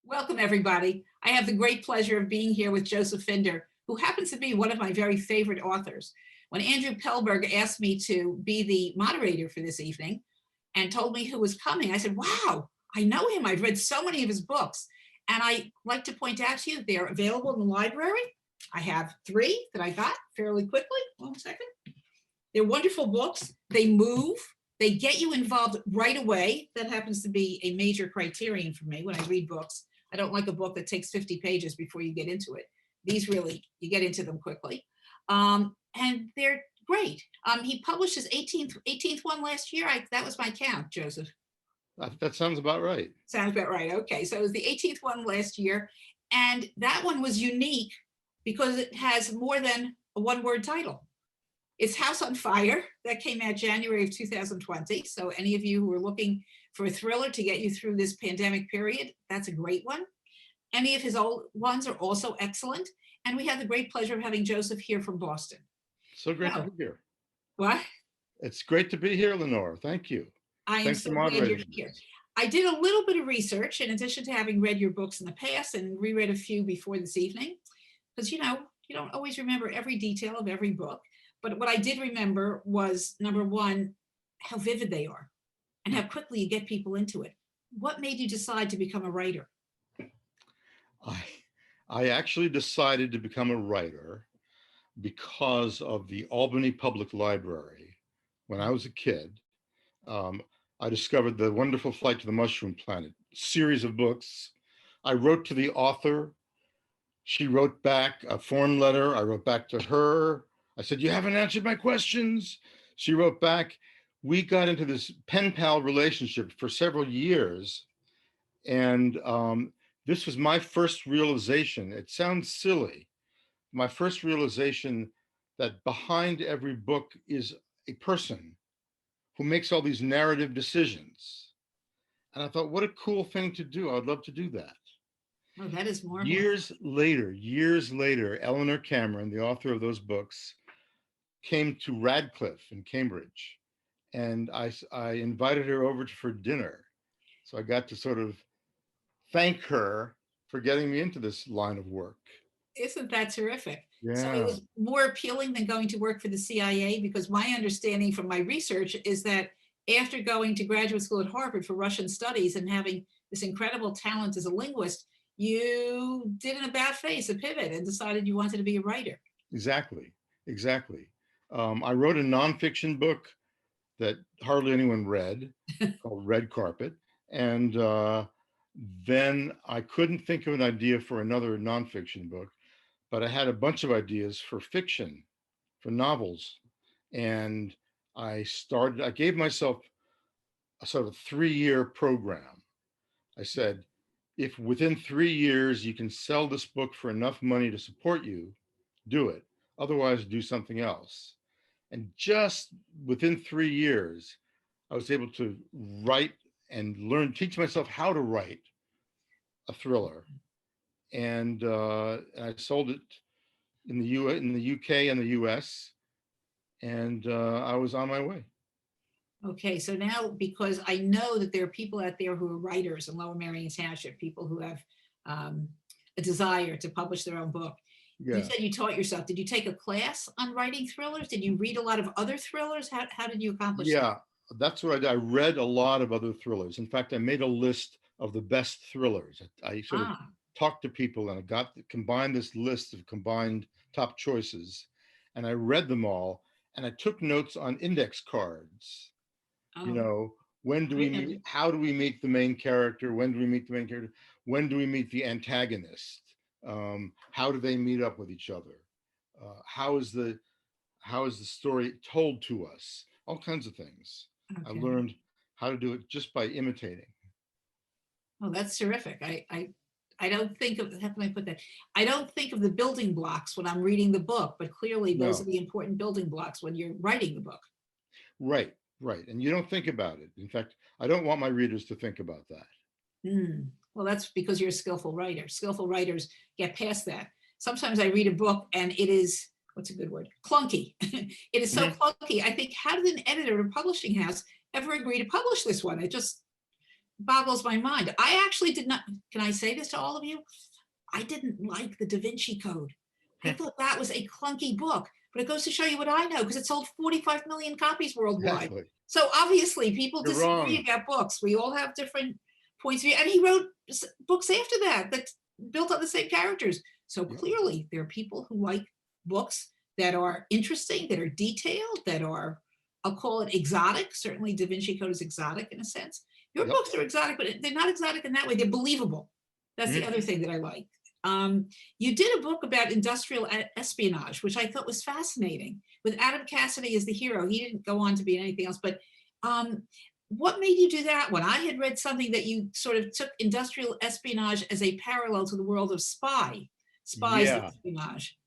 Welcome, everybody. I have the great pleasure of being here with Joseph Finder, who happens to be one of my very favorite authors. When Andrew Pellberg asked me to be the moderator for this evening and told me who was coming, I said, wow, I know him. I've read so many of his books. And I like to point out to you, they're available in the library. I have 3 that I got fairly quickly. 1 second. They're wonderful books. They move. They get you involved right away. That happens to be a major criterion for me when I read books. I don't like a book that takes 50 pages before you get into it. These really, you get into them quickly. And they're great. He published his 18th one last year. That was my count, Joseph. That sounds about right. Sounds about right. Okay, so it was the 18th one last year. And that one was unique because it has more than a one-word title. It's House on Fire. That came out January of 2020. So any of you who are looking for a thriller to get you through this pandemic period, that's a great one. Any of his old ones are also excellent. And we have the great pleasure of having Joseph here from Boston. So great to be here. What? It's great to be here, Lenore. Thank you. I am so glad you're here. I did a little bit of research in addition to having read your books in the past and reread a few before this evening, because you don't always remember every detail of every book. But what I did remember was, number one, how vivid they are and how quickly you get people into it. What made you decide to become a writer? I actually decided to become a writer because of the Albany Public Library. When I was a kid, I discovered The Wonderful Flight to the Mushroom Planet, series of books. I wrote to the author. She wrote back a form letter. I wrote back to her. I said, you haven't answered my questions. She wrote back. We got into this pen pal relationship for several years. And this was my first realization. It sounds silly. My first realization that behind every book is a person who makes all these narrative decisions. And I thought, what a cool thing to do. I would love to do that. Oh, that is more. Years later, Eleanor Cameron, the author of those books, came to Radcliffe in Cambridge. And I invited her over for dinner. So I got to sort of thank her for getting me into this line of work. Isn't that terrific? Yeah. So it was more appealing than going to work for the CIA, because my understanding from my research is that after going to graduate school at Harvard for Russian studies and having this incredible talent as a linguist, you did an about-face, a pivot, and decided you wanted to be a writer. Exactly. I wrote a nonfiction book that hardly anyone read called Red Carpet. And then I couldn't think of an idea for another nonfiction book, but I had a bunch of ideas for fiction, for novels. And I gave myself a sort of 3-year program. I said, if within 3 years you can sell this book for enough money to support you, do it. Otherwise, do something else. And just within 3 years, I was able to write and teach myself how to write a thriller. And I sold it in the UK and the US, and I was on my way. Okay, so now, because I know that there are people out there who are writers in Lower Merion Township, people who have a desire to publish their own book. Yeah. You said you taught yourself. Did you take a class on writing thrillers? Did you read a lot of other thrillers? How did you accomplish that? Yeah, that's what I did. I read a lot of other thrillers. In fact, I made a list of the best thrillers. I sort of talked to people and I combined this list of combined top choices, and I read them all, and I took notes on index cards. Oh. You know, when do we meet? How do we meet the main character? When do we meet the main character? When do we meet the antagonist? How do they meet up with each other? How is the story told to us? All kinds of things. Okay. I learned how to do it just by imitating. Oh, that's terrific. I don't think of, how can I put that? I don't think of the building blocks when I'm reading the book, but clearly those are the important building blocks when you're writing the book. Right. And you don't think about it. In fact, I don't want my readers to think about that. Well, that's because you're a skillful writer. Skillful writers get past that. Sometimes I read a book and it is, what's a good word? Clunky. It is so clunky. I think, how did an editor or a publishing house ever agree to publish this one? It just boggles my mind. I actually did not, can I say this to all of you? I didn't like the Da Vinci Code. I thought that was a clunky book, but it goes to show you what I know, because it sold 45 million copies worldwide. Exactly. So obviously people You're disagree wrong. about books. We all have different points of view. And he wrote books after that that built on the same characters. So Yep. clearly there are people who like books that are interesting, that are detailed, that are, I'll call it exotic. Certainly Da Vinci Code is exotic in a sense. Your Yep. books are exotic, but they're not exotic in that way. They're believable. That's the other thing that I like. You did a book about industrial espionage, which I thought was fascinating, with Adam Cassidy as the hero. He didn't go on to be anything else, but what made you do that one? I had read something that you sort of took industrial espionage as a parallel to the world of spies Yeah. espionage.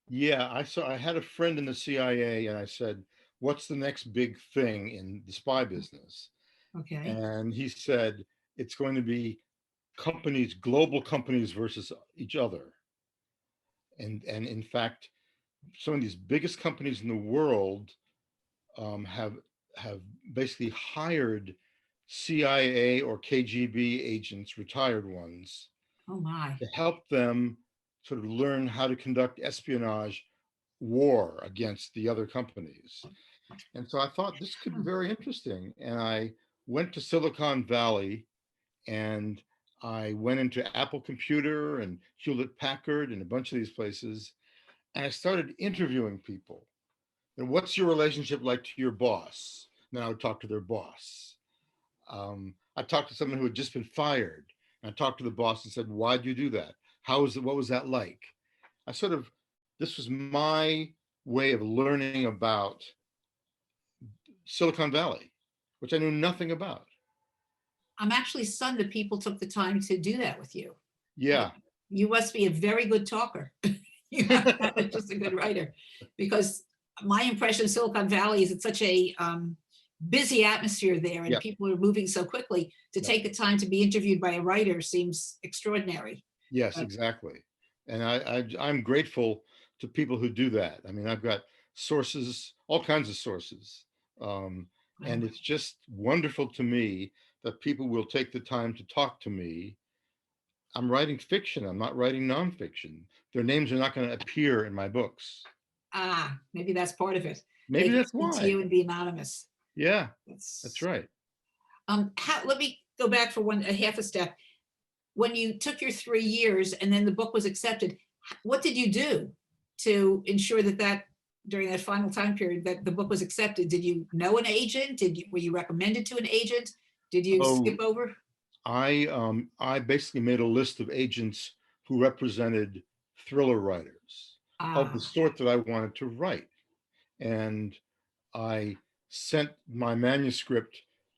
Yeah, I had a friend in the CIA and I said, what's the next big thing in the spy business? Okay. And he said, it's going to be companies, global companies versus each other. And in fact, some of these biggest companies in the world have basically hired CIA or KGB agents, retired ones, Oh my. to help them sort of learn how to conduct espionage war against the other companies. And so I thought this could be very interesting. And I went to Silicon Valley and I went into Apple Computer and Hewlett Packard and a bunch of these places. And I started interviewing people. And what's your relationship like to your boss? And then I would talk to their boss. I talked to someone who had just been fired. And I talked to the boss and said, why'd you do that? How was it? What was that like? This was my way of learning about Silicon Valley, which I knew nothing about. I'm actually stunned that people took the time to do that with you. Yeah. You must be a very good talker. You're not just a good writer, because my impression of Silicon Valley is it's such a busy atmosphere there, and Yeah. people are moving so quickly. To Yeah. take the time to be interviewed by a writer seems extraordinary. Yes, exactly. And I'm grateful to people who do that. I mean, I've got sources, all kinds of sources. And it's just wonderful to me that people will take the time to talk to me. I'm writing fiction. I'm not writing nonfiction. Their names are not going to appear in my books. Ah, maybe that's part of it. Maybe They can that's speak why. to you and be anonymous. Yeah, that's right. Let me go back for a half a step. When you took your 3 years and then the book was accepted, what did you do to ensure that during that final time period that the book was accepted? Did you know an agent? Were you recommended to an agent? Did you skip over? I basically made a list of agents who represented thriller writers of the sort that I wanted to write. And I sent my manuscript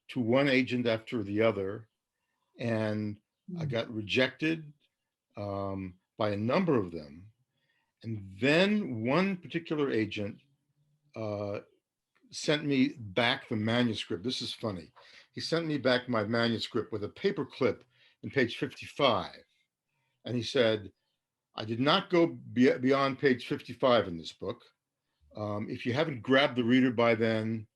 to one agent after the other, and I got rejected by a number of them. And then one particular agent sent me back the manuscript. This is funny. He sent me back my manuscript with a paper clip in page 55. And he said, I did not go beyond page 55 in this book. If you haven't grabbed the reader by then,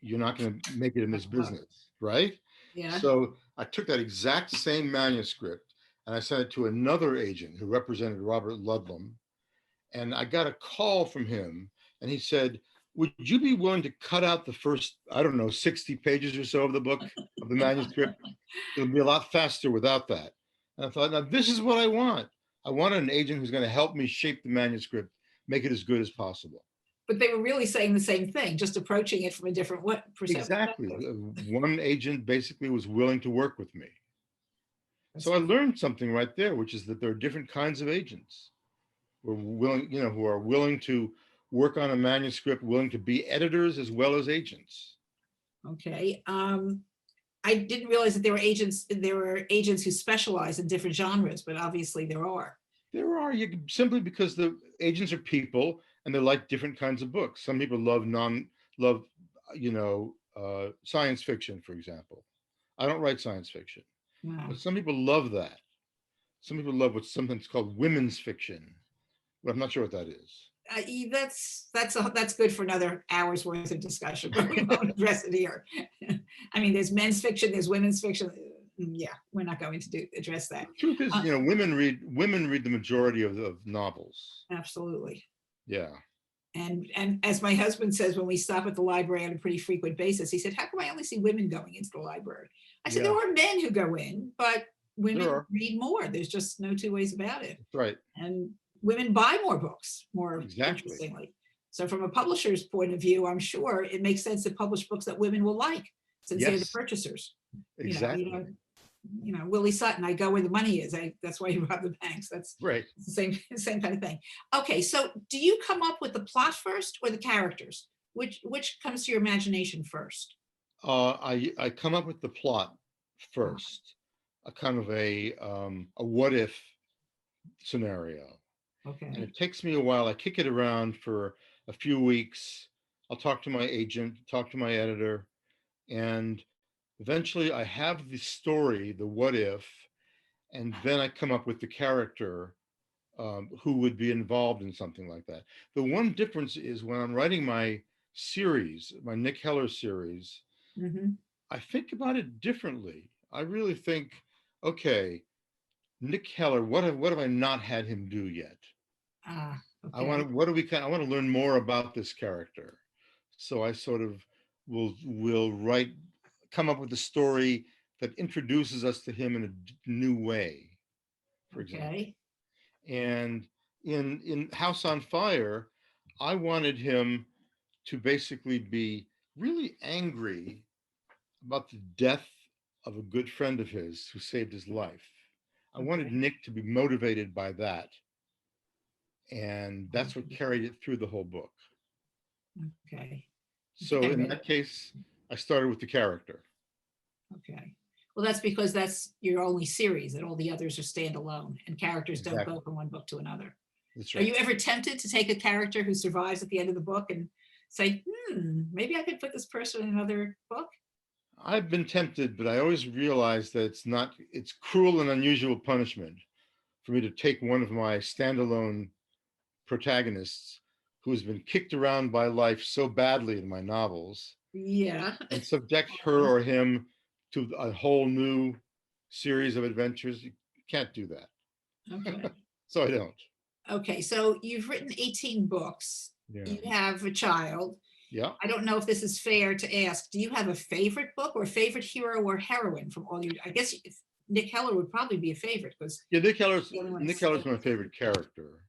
you're not going to make it in this business, right? Yeah. So I took that exact same manuscript and I sent it to another agent who represented Robert Ludlum. And I got a call from him and he said, would you be willing to cut out the first, I don't know, 60 pages or so of the book, of the manuscript? It'll be a lot faster without that. And I thought, now this is what I want. I want an agent who's going to help me shape the manuscript, make it as good as possible. But they were really saying the same thing, just approaching it from a different perspective. Exactly. One agent basically was willing to work with me. So I learned something right there, which is that there are different kinds of agents who are willing to work on a manuscript, willing to be editors as well as agents. Okay. I didn't realize that there were agents who specialize in different genres, but obviously there are. There are, simply because the agents are people and they like different kinds of books. Some people love science fiction, for example. I don't write science fiction, but some people love that. Some people love what's sometimes called women's fiction. Well, I'm not sure what that is. That's good for another hour's worth of discussion, but we won't address it here. I mean, there's men's fiction, there's women's fiction. Yeah, we're not going to address that. The truth is, women read the majority of novels. Absolutely. Yeah. And as my husband says, when we stop at the library on a pretty frequent basis, he said, how come I only see women going into the library? I said, there are men who go in, but women read more. There's just no two ways about it. That's right. And women buy more books, more interestingly. So from a publisher's point of view, I'm sure it makes sense to publish books that women will like, since they're the purchasers. Exactly. Willie Sutton, I go where the money is. That's why you rob the banks. That's right. The same kind of thing. Okay, so do you come up with the plot first or the characters? Which comes to your imagination first? I come up with the plot first, a kind of a what if scenario. Okay. And it takes me a while. I kick it around for a few weeks. I'll talk to my agent, talk to my editor, and eventually I have the story, the what if, and then I come up with the character who would be involved in something like that. The one difference is when I'm writing my series, my Nick Heller series, I think about it differently. I really think, okay, Nick Heller, what have I not had him do yet? Okay. I want to learn more about this character. So I sort of will come up with a story that introduces us to him in a new way, for example. And in House on Fire, I wanted him to basically be really angry about the death of a good friend of his who saved his life. I wanted Nick to be motivated by that. And that's what carried it through the whole book. Okay. So in that case, I started with the character. Okay. Well, that's because that's your only series, and all the others are standalone, and characters don't go from one book to another. That's right. Are you ever tempted to take a character who survives at the end of the book and say, maybe I could put this person in another book? I've been tempted, but I always realize that it's cruel and unusual punishment for me to take one of my standalone protagonists who has been kicked around by life so badly in my novels, and subject her or him to a whole new series of adventures. You can't do that. Okay. So I don't. Okay, so you've written 18 books. You have a child. Yeah. I don't know if this is fair to ask. Do you have a favorite book or favorite hero or heroine from all your? I guess Nick Heller would probably be a favorite because Nick Heller's my favorite character.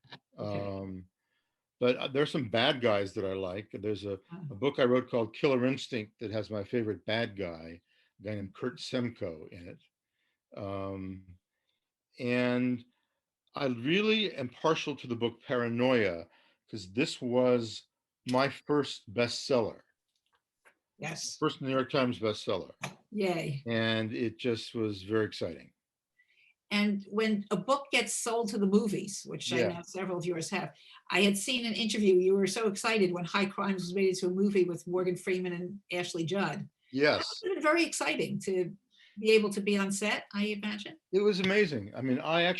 But there's some bad guys that I like. There's a book I wrote called Killer Instinct that has my favorite bad guy, a guy named Kurt Semko in it. And I really am partial to the book Paranoia because this was my first bestseller. Yes. First New York Times bestseller. Yay. And it just was very exciting. And when a book gets sold to the movies, which I know several of yours have, I had seen an interview. You were so excited when High Crimes was made into a movie with Morgan Freeman and Ashley Judd. Yes. It was very exciting to be able to be on set, I imagine. It was amazing. I mean, I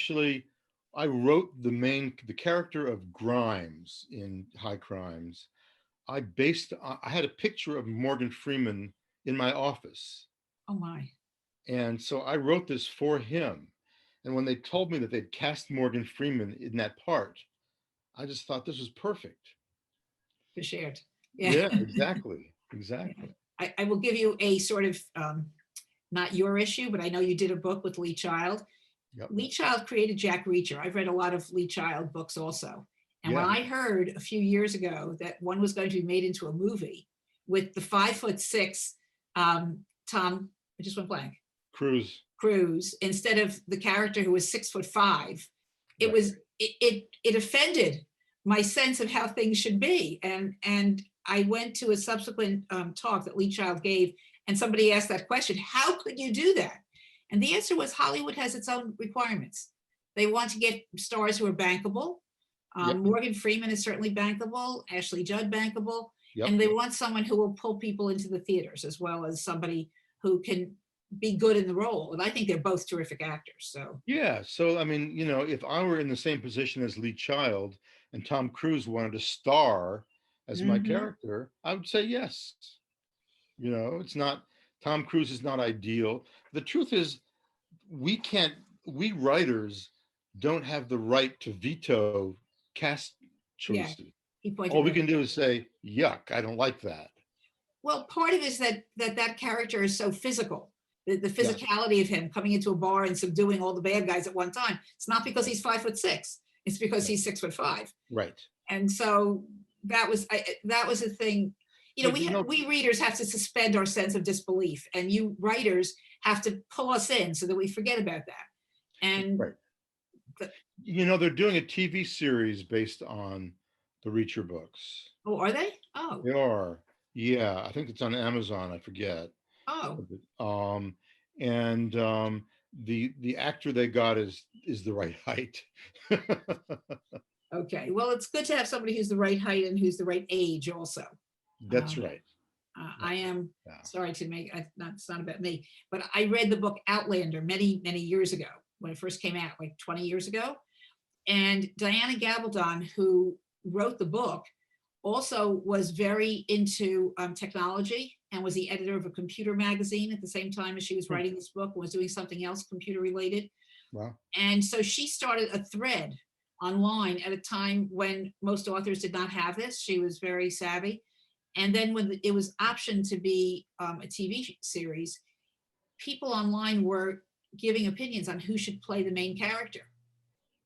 wrote the character of Grimes in High Crimes. I had a picture of Morgan Freeman in my office. Oh my. And so I wrote this for him. And when they told me that they'd cast Morgan Freeman in that part, I just thought this was perfect. For shared. Yeah, exactly. Yeah. I will give you a sort of, not your issue, but I know you did a book with Lee Child. Yep. Lee Child created Jack Reacher. I've read a lot of Lee Child books also. And when I heard a few years ago that one was going to be made into a movie with the 5'6" Tom, I just went blank. Cruise, instead of the character who was 6'5", it offended my sense of how things should be. And I went to a subsequent talk that Lee Child gave, and somebody asked that question, how could you do that? And the answer was Hollywood has its own requirements. They want to get stars who are bankable. Morgan Freeman is certainly bankable, Ashley Judd bankable, and they want someone who will pull people into the theaters as well as somebody who can be good in the role. And I think they're both terrific actors. So I mean, if I were in the same position as Lee Child and Tom Cruise wanted to star as my character, I would say yes. It's not, Tom Cruise is not ideal. The truth is, we writers don't have the right to veto cast Yeah, choices. he All pointed we that can out. do is say, yuck, I don't like that. Well, part of it is that character is so physical. The Yes, physicality of him coming into a bar and subduing all the bad guys at one time. It's not because right, he's 5'6". It's because right, he's 6'5". right. And so that was a thing. You know, But you know, we readers have to suspend our sense of disbelief, and you writers have to pull us in so that we forget about that. And right. the, They're doing a TV series based on the Reacher books. oh, are they? Oh, They are. Yeah, I think it's on Amazon. I forget. oh, Um, and the actor they got is the right height. okay. Well, it's good to have somebody who's the right height and who's the right age also. That's Um, right. I am Yeah. sorry to it's not about me, but I read the book Outlander many, many years ago when it first came out, like 20 years ago. And Diana Gabaldon, who wrote the book, also was very into technology and was the editor of a computer magazine at the same time as she was Hmm. writing this book and was doing something else computer related. Wow. And so she started a thread online at a time when most authors did not have this. She was very savvy. And then when it was optioned to be a TV series, people online were giving opinions on who should play the main character.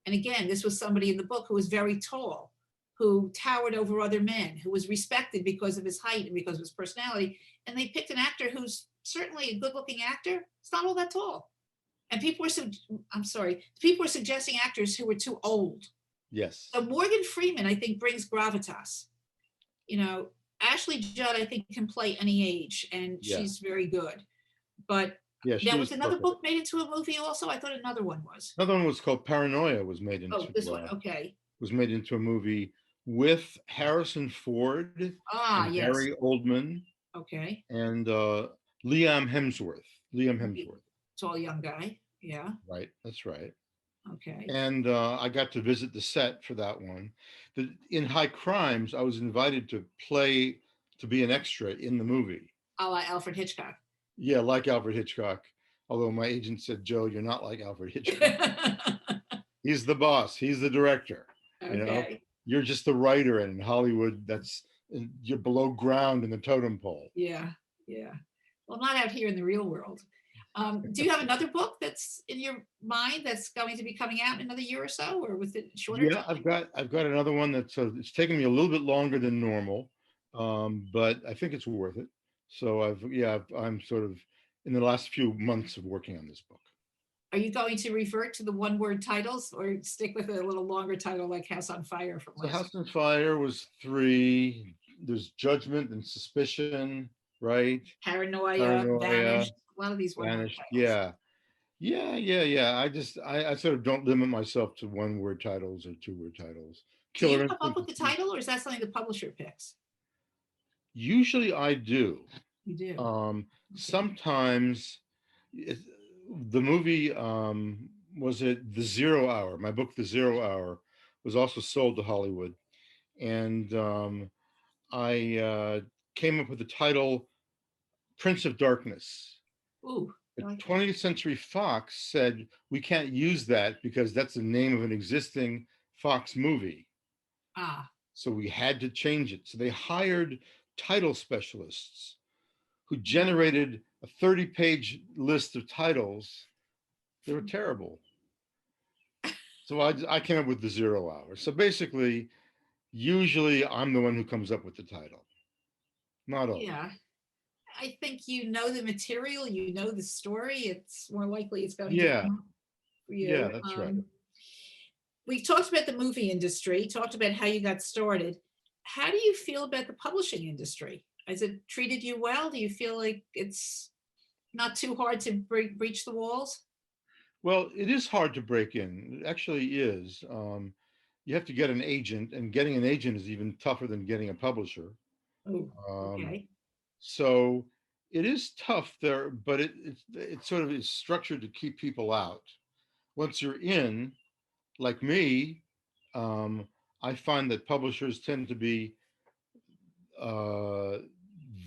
And again, this was somebody in the book who was very tall, who towered over other men, who was respected because of his height and because of his personality. And they picked an actor who's certainly a good looking actor. It's not all that tall. And people were suggesting actors who were too old. Yes. So Morgan Freeman, I think, brings gravitas. You know, Ashley Judd, I think, can play any age, and Yeah. she's very good. But Yeah, she there was was another perfect. book made into a movie also. I thought another one was. Another one was called Paranoia. Oh, this one. Okay. Was made into a movie with Harrison Ford Ah, and yes. Gary Oldman Okay. and Liam Hemsworth. Liam Okay. Hemsworth. Tall young guy. Yeah. Right. That's right. Okay. And I got to visit the set for that one. In High Crimes, I was invited to be an extra in the movie. A la Alfred Hitchcock. Yeah, like Alfred Hitchcock. Although my agent said, Joe, you're not like Alfred Hitchcock. He's the boss. He's the director. Okay. You're just the writer, and in Hollywood, you're below ground in the totem pole. Yeah. Yeah. Well, not out here in the real world. Do you have another book that's in your mind that's going to be coming out in another year or so, or with it shorter Yeah, time? I've got another one that's it's taken me a little bit longer than normal, but I think it's worth it. So I'm sort of in the last few months of working on this book. Are you going to revert to the one-word titles or stick with a little longer title like House on Fire from So last House on Fire was 3. There's Judgment and Suspicion, right? Paranoia, Paranoia, Vanished, a lot of these one-word Vanished. titles. Yeah. I sort of don't limit myself to 1-word titles or 2-word titles. Do you Killer come up with Instinct. the title or is that something the publisher picks? Usually I do. You do. Okay. Sometimes the movie was it The 0 Hour. My book, The 0 Hour, was also sold to Hollywood, and I came up with the title Prince of Darkness. Ooh, I But like that. 20th Century Fox said we can't use that because that's the name of an existing Fox movie. Ah, So we had to change it. So they hired title specialists who generated a 30-page list of titles. They were terrible. So I came up with The 0 Hour. So basically, usually I'm the one who comes up with the title. Not always. yeah. I think you know the material, you know the story. It's more likely it's going to Yeah, come up for yeah, you. that's right. We talked about the movie industry, talked about how you got started. How do you feel about the publishing industry? Has it treated you well? Do you feel like it's not too hard to breach the walls? Well, it is hard to break in. It actually is. You have to get an agent, and getting an agent is even tougher than getting a publisher. Oh, Um, okay. so it is tough there, but it sort of is structured to keep people out. Once you're in, like me, um, I find that publishers tend to be uh,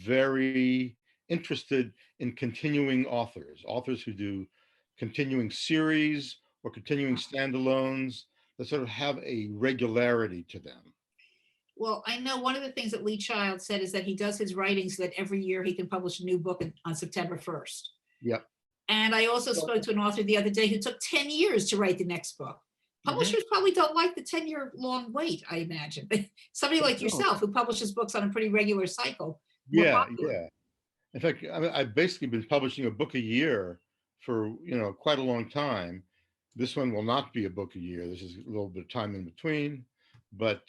very interested in continuing authors who do continuing series or continuing standalones that sort of have a regularity to them. Well, I know one of the things that Lee Child said is that he does his writing so that every year he can publish a new book on September 1st. Yep. And I also spoke to an author the other day who took 10 years to write the next book. Publishers probably don't like the 10-year long wait, I imagine. Somebody like yourself who publishes books on a pretty regular cycle. Yeah, yeah. In fact, I've basically been publishing a book a year for, quite a long time. This one will not be a book a year. This is a little bit of time in between, but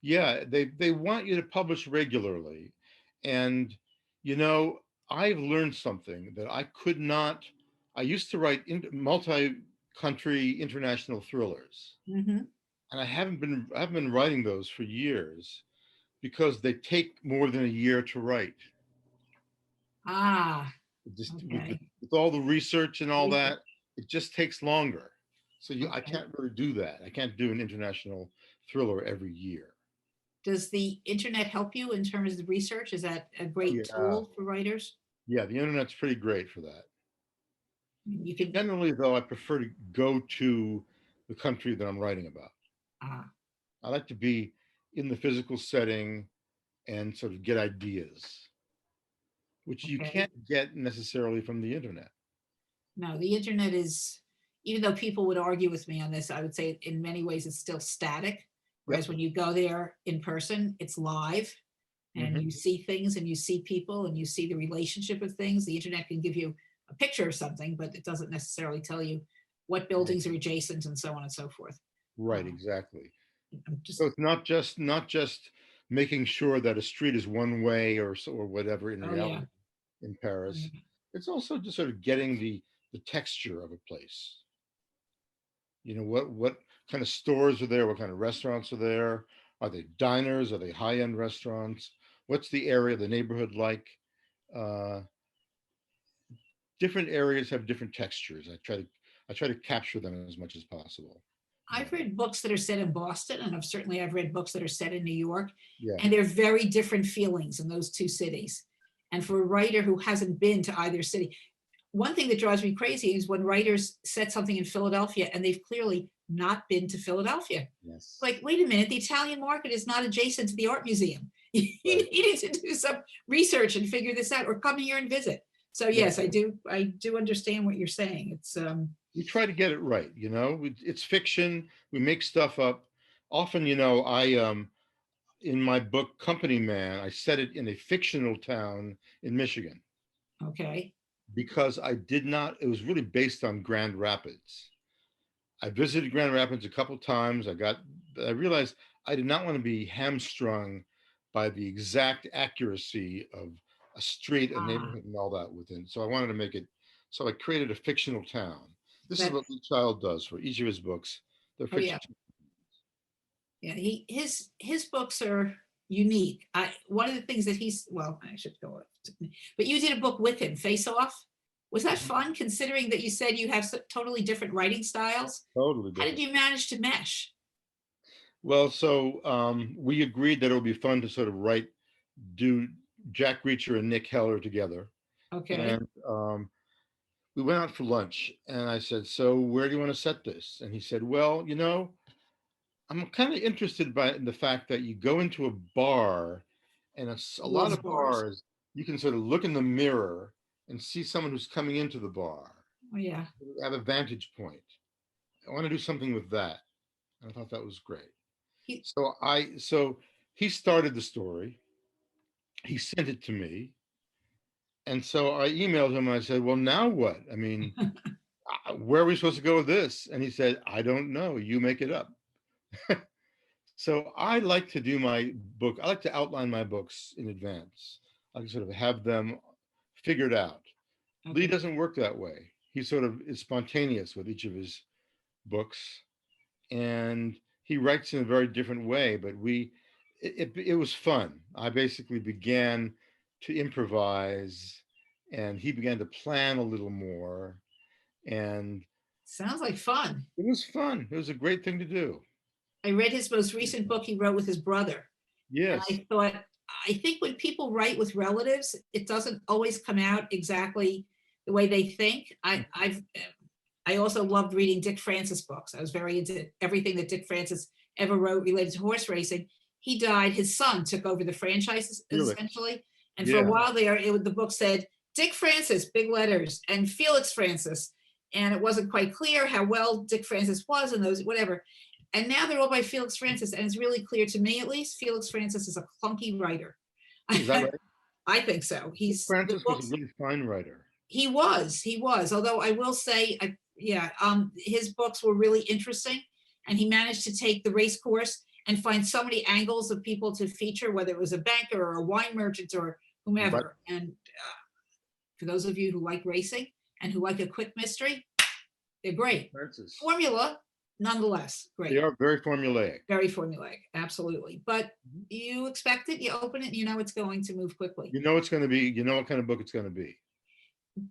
yeah, they want you to publish regularly. And, I've learned something that I could not. I used to write multi-country international thrillers, Mhm. and I've been writing those for years because they take more than a year to write. Ah, Just okay. with all the research and all Research. that, it just takes longer. So I Okay. can't really do that. I can't do an international thriller every year. Does the internet help you in terms of research? Is that a great Yeah, tool for writers? yeah, the internet's pretty great for that. You can, Generally, though, I prefer to go to the country that I'm writing about. ah, I like to be in the physical setting and sort of get ideas, which you okay. can't get necessarily from the internet. No, the internet is, even though people would argue with me on this, I would say in many ways it's still static. Whereas Yep. when you go there in person, it's live and Mhm. you see things and you see people and you see the relationship of things. The internet can give you a picture of something, but it doesn't necessarily tell you what buildings are adjacent and so on and so forth. Right, Um, exactly. I'm So just, it's not just making sure that a street is one way or whatever in oh yeah. reality in Paris. It's also just sort of getting the texture of a place. What kind of stores are there? What kind of restaurants are there? Are they diners? Are they high-end restaurants? What's the area, the neighborhood like? Uh, Different areas have different textures. I try to capture them as much as possible. I've read books that are set in Boston, and I've read books that are set in New York, Yeah. and they're very different feelings in those two cities. And for a writer who hasn't been to either city, one thing that drives me crazy is when writers set something in Philadelphia and they've clearly not been to Philadelphia. Yes. Like, wait a minute, the Italian market is not adjacent to the art museum. You Right. needed to do some research and figure this out, or come here and visit. So Yeah. yes, I do understand what you're saying. It's We try to get it right. It's fiction. We make stuff up. Often, in my book Company Man, I set it in a fictional town in Michigan okay. because it was really based on Grand Rapids. I visited Grand Rapids a couple times. I realized I did not want to be hamstrung by the exact accuracy of a street, a Ah, neighborhood, and all that within. So I wanted to make it, so I created a fictional town. This is that what Lee Child does for each of his books. They're oh yeah. fiction. Yeah, his books are unique. One of the things that he's well, I should go, but you did a book with him, Face Off. Was that fun, considering that you said you have totally different writing styles? Totally How did different. you manage to mesh? Well, so we agreed that it would be fun to sort of do Jack Reacher and Nick Heller together. Okay. And we went out for lunch and I said, "So where do you want to set this?" And he said, "Well, I'm kind of interested in the fact that you go into a bar and a lot Loves of bars. bars, you can sort of look in the mirror and see someone who's coming into the bar, Oh yeah. have a vantage point. I want to do something with that." And I thought that was great. He, So he started the story. He sent it to me. And so I emailed him and I said, "Well, now what? I mean, where are we supposed to go with this?" And he said, "I don't know. You make it up." So I like to do my book. I like to outline my books in advance. I like to sort of have them figured out. Lee okay. doesn't work that way. He sort of is spontaneous with each of his books, and he writes in a very different way. But it was fun. I basically began to improvise, and he began to plan a little more, and Sounds like fun. it was fun. It was a great thing to do. I read his most recent book he wrote with his brother. And Yes. I thought, I think when people write with relatives, it doesn't always come out exactly the way they think. I also loved reading Dick Francis books. I was very into everything that Dick Francis ever wrote related to horse racing. He died, his son took over the franchise Felix. essentially. And for a Yeah. while there, the book said Dick Francis, big letters, and Felix Francis. And it wasn't quite clear how well Dick Francis was and those, whatever. And now they're all by Felix Francis. And it's really clear to me, at least, Felix Francis is a clunky writer. Is that right? I think so. He's the Francis was books, a really fine writer. he was, although I will say, his books were really interesting, and he managed to take the race course and find so many angles of people to feature, whether it was a banker or a wine merchant or whomever. Right. And for those of you who like racing and who like a quick mystery, they're great. Francis. Formula, nonetheless, great. They are very formulaic. Very formulaic, absolutely. But you expect it, you open it, you know it's going to move quickly. You know it's going to be, you know what kind of book it's going to be.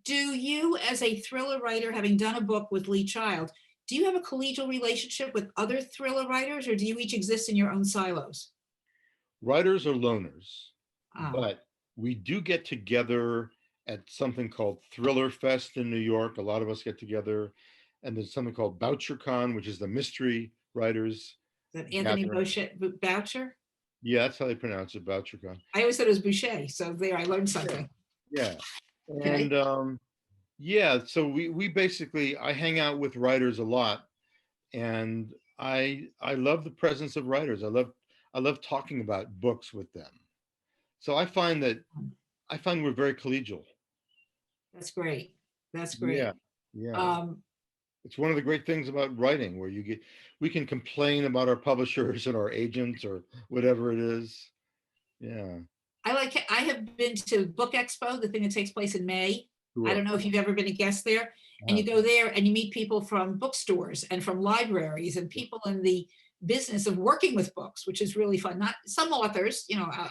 Do you, as a thriller writer, having done a book with Lee Child, do you have a collegial relationship with other thriller writers, or do you each exist in your own silos? Writers are loners, Ah, but we do get together at something called Thriller Fest in New York. A lot of us get together, and there's something called BoucherCon, which is the mystery writers. is that Anthony gathering. Boucher? Yeah, that's how they pronounce it, BoucherCon. I always thought it was Boucher, so there, I learned something. Yeah. Okay. And yeah, so we basically, I hang out with writers a lot, and I love the presence of writers. I love talking about books with them. So I find we're very collegial. That's great. That's great. Yeah. Yeah. Um, It's one of the great things about writing, where we can complain about our publishers and our agents or whatever it is. Yeah. I have been to Book Expo, the thing that takes place in May. I Sure. don't know if you've ever been a guest there, and you go there and you meet people from bookstores and from libraries and people in the business of working with books, which is really fun. Not some authors,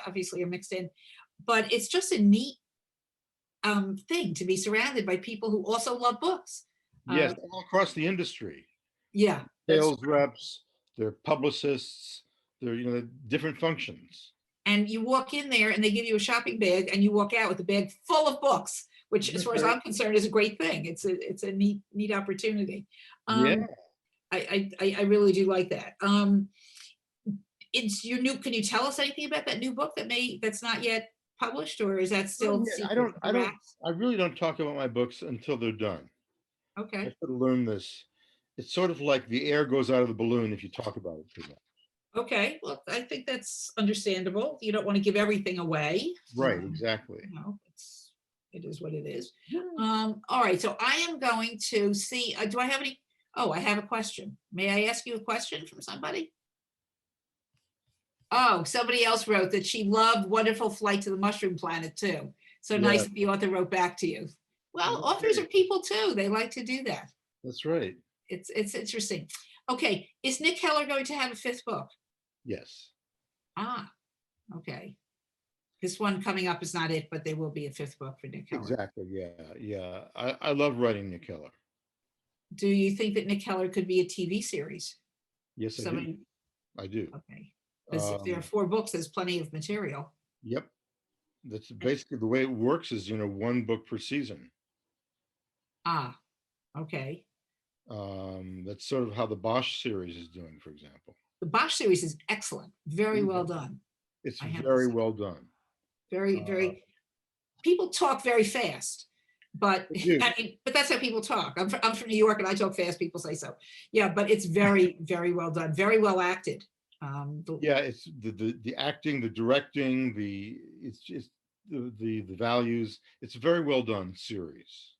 obviously are mixed in, but it's just a neat thing to be surrounded by people who also love books. Yes, all across the industry. Yeah. that's- Sales reps, they're publicists, they're different functions. And you walk in there and they give you a shopping bag and you walk out with a bag full of books, which as far as I'm concerned is a great thing. It's a neat opportunity. Yeah. I really do like that. It's your new, can you tell us anything about that new book that's not yet published, or is that still? Yeah, I really don't talk about my books until they're done. I Okay. should have learned this. It's sort of like the air goes out of the balloon if you talk about it too much. Okay. Well, I think that's understandable. You don't want to give everything away. Right, exactly. It is what it is. All right. So I am going to see, do I have any? Oh, I have a question. May I ask you a question from somebody? Oh, somebody else wrote that she loved Wonderful Flight to the Mushroom Planet too. So nice that the author wrote back to you. Well, authors are people too. They like to do that. That's right. It's interesting. Okay. Is Nick Heller going to have a fifth book? Yes. Ah, okay. This one coming up is not it, but there will be a fifth book for Nick Heller. Exactly. Yeah. I love writing Nick Heller. Do you think that Nick Heller could be a TV series? Yes, I do. Okay. Because if there are 4 books, there's plenty of material. Yep. That's basically the way it works is, 1 book per season. Ah, okay. That's sort of how the Bosch series is doing, for example. The Bosch series is excellent. Very well done. It's very well done. Very, people talk very fast, but but that's how people talk. I'm from New York and I talk fast. People say so. Yeah, but it's very, very well done. Very well acted. Yeah, it's the acting, the directing, the values. It's a very well done series.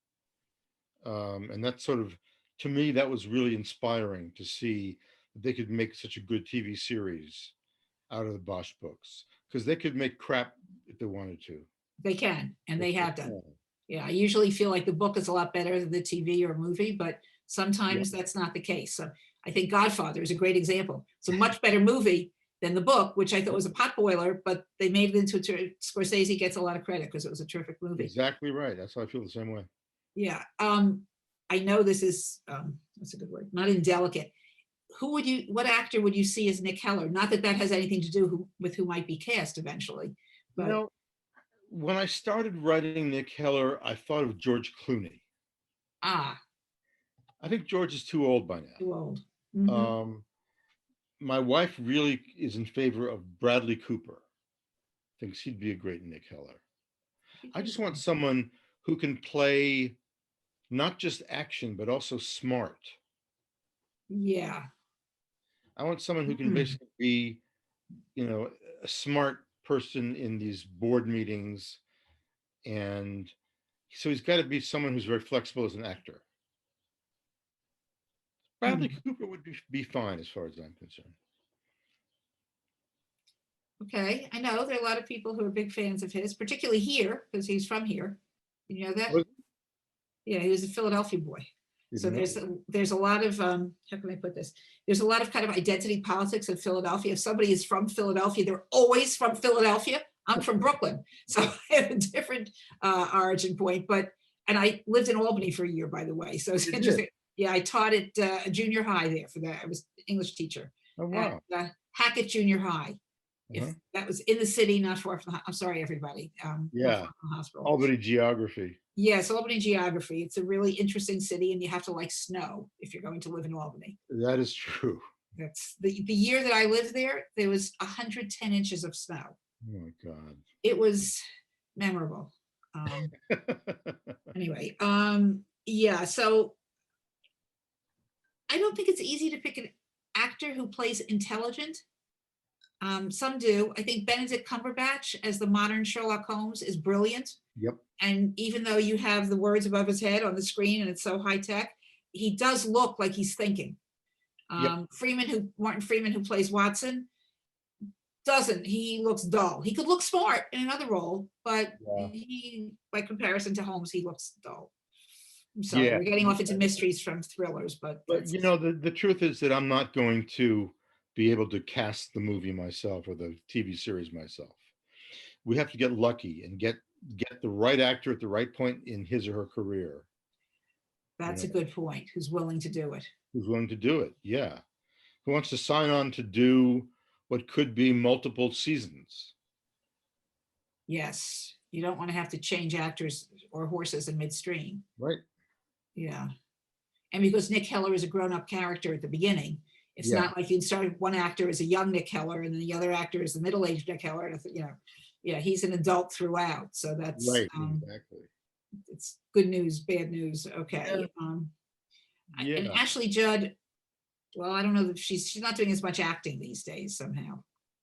And that's sort of, to me, that was really inspiring to see that they could make such a good TV series out of the Bosch books, because they could make crap if they wanted to. They can, and they have done. Yeah, I usually feel like the book is a lot better than the TV or movie, but sometimes that's not the case. So I think Godfather is a great example. It's a much better movie than the book, which I thought was a potboiler, but they made it into Scorsese gets a lot of credit because it was a terrific movie. Exactly right. That's how I feel the same way. Yeah. I know this is, that's a good word, not indelicate. What actor would you see as Nick Heller? Not that that has anything to do with who might be cast eventually, You but know, when I started writing Nick Heller, I thought of George Clooney. ah, I think George is too old by too old. now. Hmm. My wife really is in favor of Bradley Cooper. Thinks he'd be a great Nick Heller. I just want someone who can play not just action, but also smart. Yeah. I want someone who can Hmm. basically be, a smart person in these board meetings. And so he's got to be someone who's very flexible as an actor. Bradley Hmm. Cooper would be fine as far as I'm concerned. Okay, I know there are a lot of people who are big fans of his, particularly here, because he's from here. You know that? Was Yeah, he was a Philadelphia boy. So didn't know. there's a lot of how can I put this? There's a lot of kind of identity politics in Philadelphia. If somebody is from Philadelphia, they're always from Philadelphia. I'm from Brooklyn, so I have a different origin point. But and I lived in Albany for a year, by the way, so it's You did. interesting. Yeah, I taught at a junior high there for that. I was English teacher Oh at wow. Hackett Junior High. Uh-huh. If that was in the city, not far from I'm sorry, everybody, not Yeah. far from the hospital. Albany geography. Yes, Albany geography. It's a really interesting city, and you have to like snow if you're going to live in Albany. That is true. That's the year that I lived there, there was 110 inches of snow. Oh my God. It was memorable. Um, anyway, yeah, so I don't think it's easy to pick an actor who plays intelligent. Some do. I think Benedict Cumberbatch as the modern Sherlock Holmes is brilliant. Yep. And even though you have the words above his head on the screen and it's so high tech, he does look like he's thinking. Yep. Martin Freeman, who plays Watson, doesn't. He looks dull. He could look smart in another role, but Yeah. he, by comparison to Holmes, he looks dull. I'm sorry, Yeah. we're getting off into mysteries from thrillers, but But that's the truth is that I'm not going to be able to cast the movie myself or the TV series myself. We have to get lucky and get the right actor at the right point in his or her career. a good point. Who's willing to do it? Who's willing to do it? Yeah. Who wants to sign on to do what could be multiple seasons? Yes, you don't want to have to change actors or horses in midstream. Right. Yeah. And because Nick Heller is a grown-up character at the beginning, it's Yeah. not like you can start one actor as a young Nick Heller and then the other actor is the middle-aged Nick Heller. And yeah, he's an adult throughout. So that's Right. Exactly. it's good news, bad news. Okay. And Yeah. Ashley Judd, well, I don't know that she's not doing as much acting these days somehow.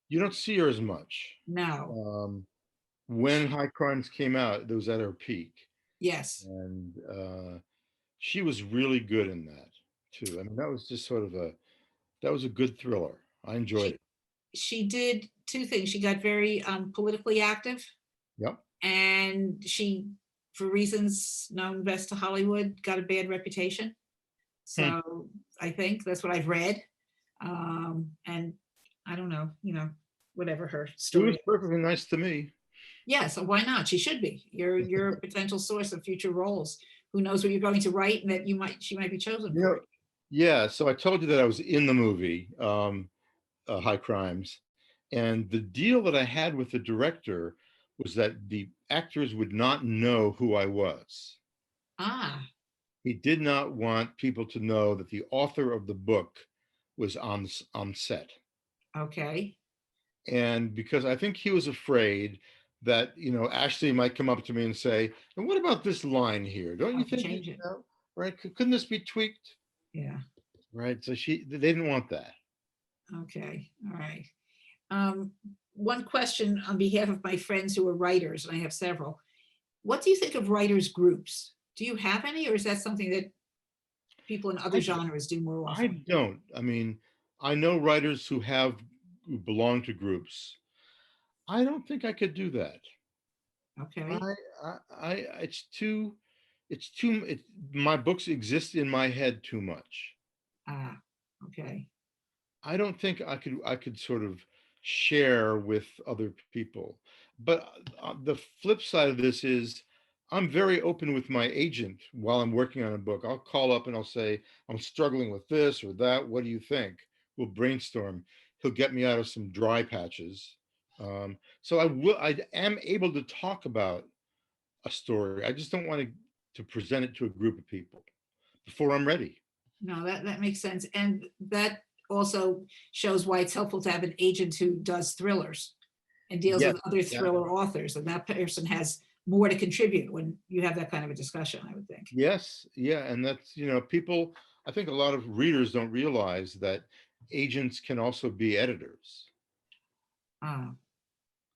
You don't see her as much. No. When High Crimes came out, it was at her peak. Yes. And she was really good in that too. I mean, that was just that was a good thriller. I enjoyed it. She did two things. She got very politically active. Yep. And she, for reasons known best to Hollywood, got a bad reputation. So I think that's what I've read. And I don't know, whatever her She was story. perfectly nice to me. Yeah, so why not? She should be. You're a potential source of future roles. Who knows what you're going to write and that she might be chosen for it. Yeah. So I told you that I was in the movie, High Crimes. And the deal that I had with the director was that the actors would not know who I was. Ah, He did not want people to know that the author of the book was on set. okay. And because I think he was afraid that, Ashley might come up to me and say, and what about this line here? Don't you think, Change it. right? Couldn't this be tweaked? Yeah. Right. So they didn't want that. Okay. All right. One question on behalf of my friends who are writers, and I have several. What do you think of writers' groups? Do you have any, or is that something that people in other genres do more often? I don't. I mean, I know writers who belong to groups. I don't think I could do that. Okay. My books exist in my head too much. Ah, okay. I don't think I could sort of share with other people. But the flip side of this is I'm very open with my agent while I'm working on a book. I'll call up and I'll say, I'm struggling with this or that. What do you think? We'll brainstorm. He'll get me out of some dry patches So I am able to talk about a story. I just don't want to present it to a group of people before I'm ready. No, that makes sense. And that also shows why it's helpful to have an agent who does thrillers and deals Yes, with other yeah. thriller authors. And that person has more to contribute when you have that kind of a discussion, I would think. Yes, yeah, and that's, people, I think a lot of readers don't realize that agents can also be editors. Uh,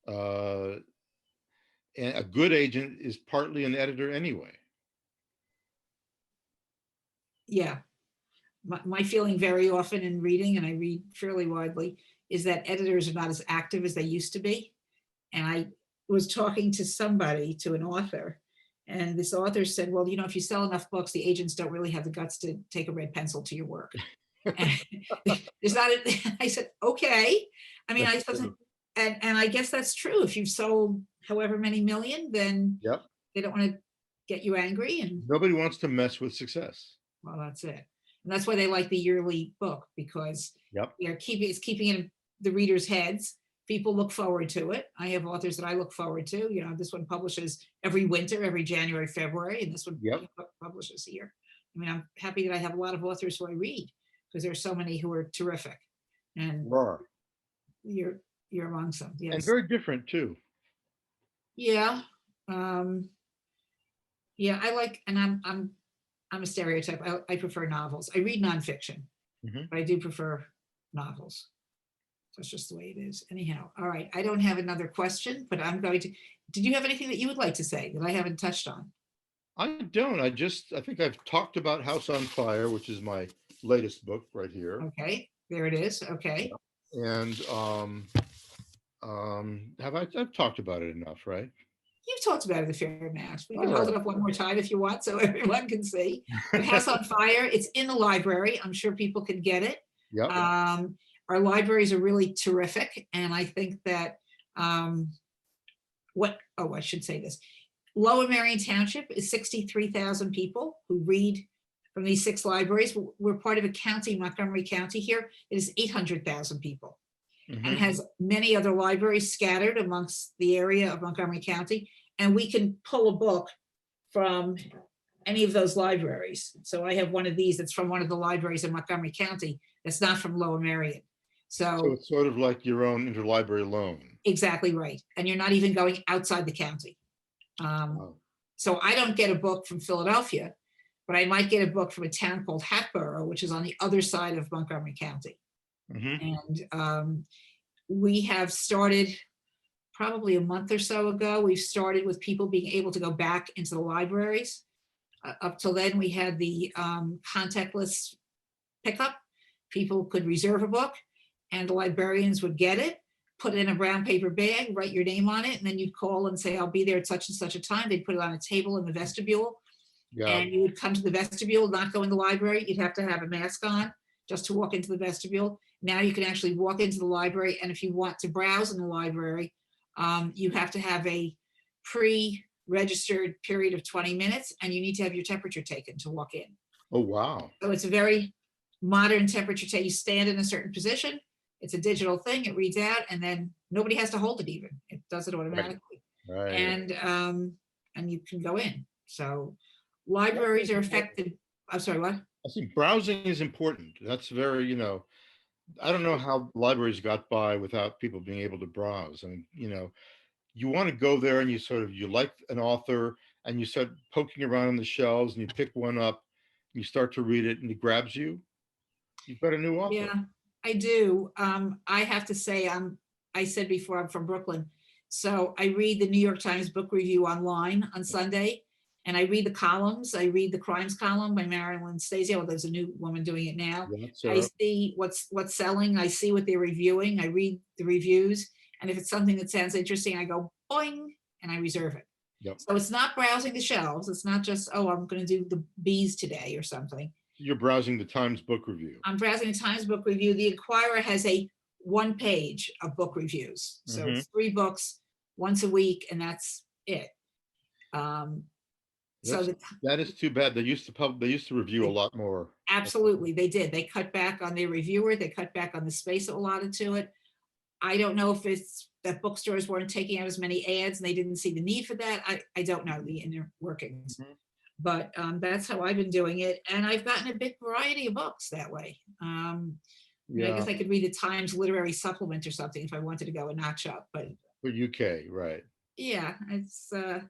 Uh, and a good agent is partly an editor anyway. yeah. My feeling very often in reading, and I read fairly widely, is that editors are not as active as they used to be. And I was talking to somebody, to an author, and this author said, well, if you sell enough books, the agents don't really have the guts to take a red pencil to your work. And there's not, I said, okay. I mean, That's true. and I guess that's true. If you've sold however many million, then Yep. they don't want to get you angry. And Nobody wants to mess with success. well, that's it. And that's why they like the yearly book, because Yep. it's keeping it in the readers' heads. People look forward to it. I have authors that I look forward to. This one publishes every winter, every January, February, and this one Yep. publishes here. I mean, I'm happy that I have a lot of authors who I read, because there's so many who are terrific. And Raw. you're amongst them. Yes. And very different too. Yeah. Yeah, I like, and I'm a stereotype. I prefer novels. I read nonfiction, but I do prefer novels. That's just the way it is. Anyhow, all right. I don't have another question, but I'm going to. Did you have anything that you would like to say that I haven't touched on? I don't. I think I've talked about House on Fire, which is my latest book right here. Okay, there it is. Okay. And I've talked about it enough, right? You've talked about it a fair amount. We can All hold it right. up one more time if you want, so everyone can see. But House on Fire, it's in the library. I'm sure people can get it. Yep. Our libraries are really terrific. And I think that, I should say this. Lower Marion Township is 63,000 people who read from these 6 libraries. We're part of a county, Montgomery County here. It is 800,000 people. And has many other libraries scattered amongst the area of Montgomery County. And we can pull a book from any of those libraries. So I have one of these that's from one of the libraries in Montgomery County that's not from Lower Marion. So it's sort of like your own interlibrary loan. Exactly right. And you're not even going outside the county. So I don't get a book from Philadelphia, but I might get a book from a town called Hatboro, which is on the other side of Montgomery County. And we have started probably a month or so ago. We've started with people being able to go back into the libraries. Up till then, we had the contactless pickup. People could reserve a book and the librarians would get it, put it in a brown paper bag, write your name on it, and then you'd call and say, I'll be there at such and such a time. They'd put it on a table in the vestibule. Yeah. And you would come to the vestibule, not go in the library. You'd have to have a mask on just to walk into the vestibule. Now you can actually walk into the library, and if you want to browse in the library, you have to have a pre-registered period of 20 minutes, and you need to have your temperature taken to walk in. Oh, wow. So it's a very modern temperature take. You stand in a certain position. It's a digital thing. It reads out, and then nobody has to hold it even. It does it automatically. Right. And you can go in. So libraries are affected. I'm sorry, what? I think browsing is important. That's very, I don't know how libraries got by without people being able to browse. I mean, you want to go there and you like an author and you start poking around on the shelves and you pick one up, and you start to read it and it grabs you. You've got a new author. Yeah, I do. I have to say, I said before, I'm from Brooklyn. So I read the New York Times book review online on Sunday. And I read the columns. I read the crimes column by Marilyn Stasio. Well, there's a new woman doing it now. Yeah, I see what's selling. I see what they're reviewing. I read the reviews. And if it's something that sounds interesting, I go boing and I reserve it. Yep. So it's not browsing the shelves. It's not just, oh, I'm going to do the bees today or something. You're browsing the Times book review. I'm browsing the Times book review. The Inquirer has a 1 page of book reviews. So it's 3 books once a week, and that's it. That is too bad. They used to review a lot more. Absolutely, they did. They cut back on their reviewer. They cut back on the space allotted to it. I don't know if it's that bookstores weren't taking out as many ads and they didn't see the need for that. I don't know the inner workings, Mhm. but that's how I've been doing it. And I've gotten a big variety of books that way. I Yeah, guess I could read the Times literary supplement or something if I wanted to go a notch up, but for UK, right. yeah, it's, and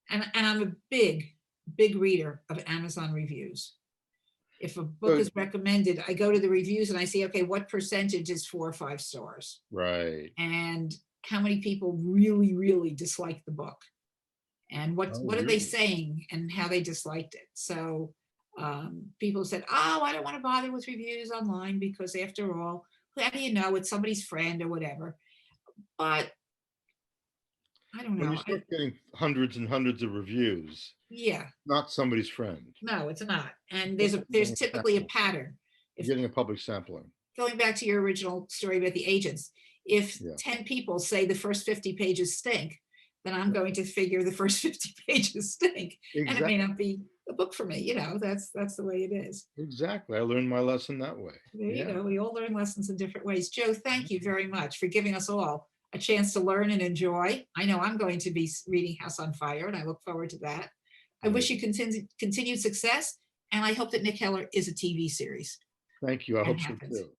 I'm a big reader of Amazon reviews. If a book So, is recommended, I go to the reviews and I see, okay, what percentage is 4 or 5 stars? right. And how many people really dislike the book? And Oh, what are they really? saying and how they disliked it? So people said, oh, I don't want to bother with reviews online because after all, how do you know it's somebody's friend or whatever? But I don't When you know. start getting hundreds and hundreds of reviews, Yeah, not somebody's friend. no, it's not. And You're there's getting typically a sampling. pattern. You're If getting a public sampling. going back to your original story about the agents, if Yeah, 10 people say the first 50 pages stink, then I'm going to figure the first 50 pages stink. And it may exactly. not be a book for me, that's the way it is. Exactly. I learned my lesson that way. There you Yeah. go. We all learn lessons in different ways. Joe, thank you very much for giving us all a chance to learn and enjoy. I know I'm going to be reading House on Fire, and I look forward to that. I Right. wish you continued success, and I hope that Nick Heller is a TV series Thank you. I and hope so happens. too.